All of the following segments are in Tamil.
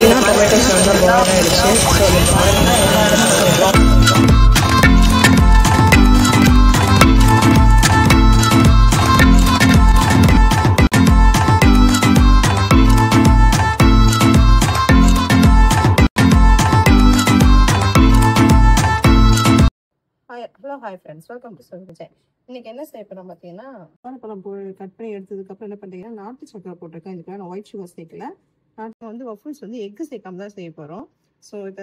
டொமேட்டோ சாஸ் பாயில் ஆயிடுச்சு. ஹாய் ஃப்ரெண்ட்ஸ், வெல்கம் டு சொல்லுங்க. இன்னைக்கு என்ன செய்ய போறோம் பார்த்தீங்கன்னா, வாழைப்பழம் கட் பண்ணி எடுத்ததுக்கப்புறம் என்ன பண்ணுறீங்கன்னா, நாட்டு சக்கரை போட்டிருக்கேன். இதுக்காக நான் ஒயிட் சுகர் சேர்க்கல. நான் வந்து வஃபல்ஸ் வந்து எக்கு சேர்க்காம தான் செய்ய போகிறோம். ஸோ இப்போ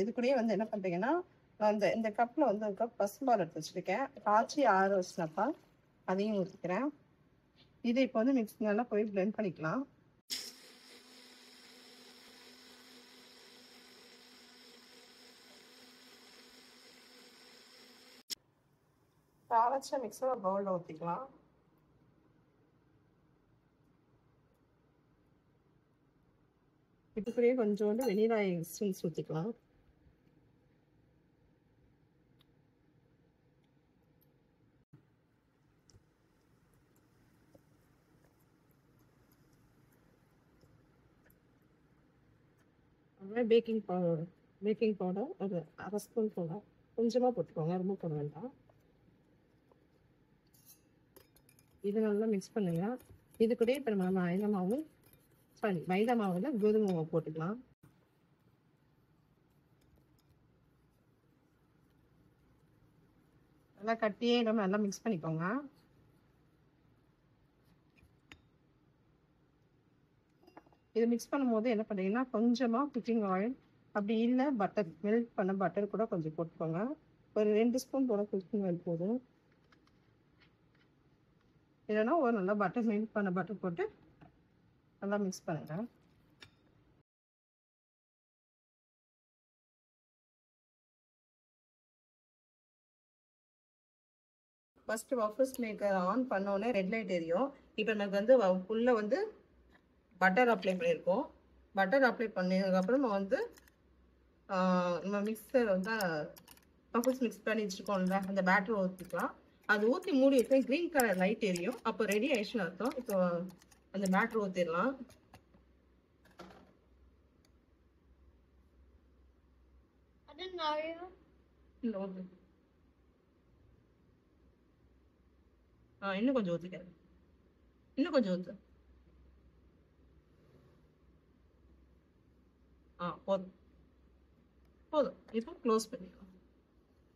இது கூடயே வந்து என்ன பண்ணுறீங்கன்னா, நான் இந்த கப்பில் வந்து ஒரு கப் பசும்பால் எடுத்து வச்சுருக்கேன். காய்ச்சி ஆற வச்சுனப்பா அதையும் ஊற்றிக்கிறேன். இதை இப்போ வந்து மிக்ஸ் நல்லா போய் பிளெண்ட் பண்ணிக்கலாம். அரைச்ச மிக்ஸரை பவுலில் ஊற்றிக்கலாம். இதுக்குள்ளேயே கொஞ்சோண்டு வெனிலா எசன்ஸ் ஊற்றிக்கலாம். அப்புறம் பேக்கிங் பவுடர் ஒரு அரை ஸ்பூன் போடலாம். கொஞ்சமாக போட்டுக்கோங்க, ரொம்ப போட வேண்டாம். இது நல்லா மிக்ஸ் பண்ணுங்க. இது கூட இப்போ நம்ம மைதா மாவில் கோதுமை மாவு போட்டுக்கலாம். நல்லா கட்டியே நம்ம நல்லா மிக்ஸ் பண்ணிக்கோங்க. இது மிக்ஸ் பண்ணும்போது என்ன பண்ணுறீங்கன்னா, கொஞ்சமாக குக்கிங் ஆயில், அப்படி இல்லை பட்டர், மெல்ட் பண்ண பட்டர் கூட கொஞ்சம் போட்டுக்கோங்க. ஒரு 2 ஸ்பூன் போல குக்கிங் ஆயில் போதும். இல்லைன்னா ஒரு நல்லா பட்டர் மெல்ட் பண்ண பட்டர் போட்டு நல்லா மிக்ஸ் பண்ணுங்க. ஃபர்ஸ்ட் வஃபல்ஸ் மேக்கர் ஆன் பண்ணோடனே ரெட் லைட் எரியும். இப்போ நமக்கு வந்து உள்ள வந்து பட்டர் அப்ளை பண்ணியிருக்கோம். பட்டர் அப்ளை பண்ணதுக்கப்புறம் நம்ம வந்து நம்ம மிக்சர் வந்து வஃபல்ஸ் மிக்ஸ் பண்ணி வச்சுருக்கோம்ல, அந்த பேட்டர் ஊற்றிக்கலாம். அது ஊற்றி மூடி வைப்பேன். க்ரீன் கலர் லைட் எரியும். அப்போ ரெடி ஆயிடுச்சுன்னு அர்த்தம். இப்போ அந்த பேட்டர் ஊற்றிடலாம். இன்னும் கொஞ்சம் ஊற்றிக்க, இன்னும் கொஞ்சம் ஊற்று. போதும் போதும். இப்போ க்ளோஸ் பண்ணிக்கலாம்.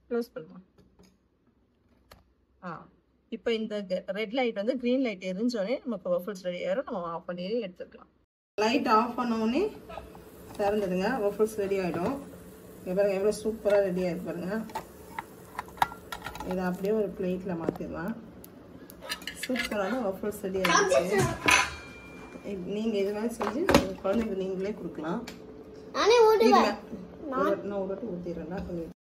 க்ளோஸ் பண்ணலாம். இப்போ இந்த ரெட் லைட் வந்து க்ரீன் லைட் எரிஞ்சோடனே நமக்கு வஃபல்ஸ் ரெடி ஆயிடும். நம்ம ஆஃப் பண்ணி எடுத்துக்கலாம். லைட் ஆஃப் பண்ணோடனே திறந்துடுங்க, வஃபல்ஸ் ரெடி ஆகிடும். இங்கே பாருங்க எவ்வளோ சூப்பராக ரெடி ஆகிருக்கு பாருங்க. இதை அப்படியே ஒரு பிளேட்டில் மாற்றிடலாம். சூப்பரான வஃபல்ஸ் ரெடி ஆகிடுச்சு. நீங்கள் இது மாதிரி செஞ்சு குழந்தைங்க நீங்களே கொடுக்கலாம். நான் ஒரு வாட்டி ஊற்றிடுறேன்னா கொஞ்சம்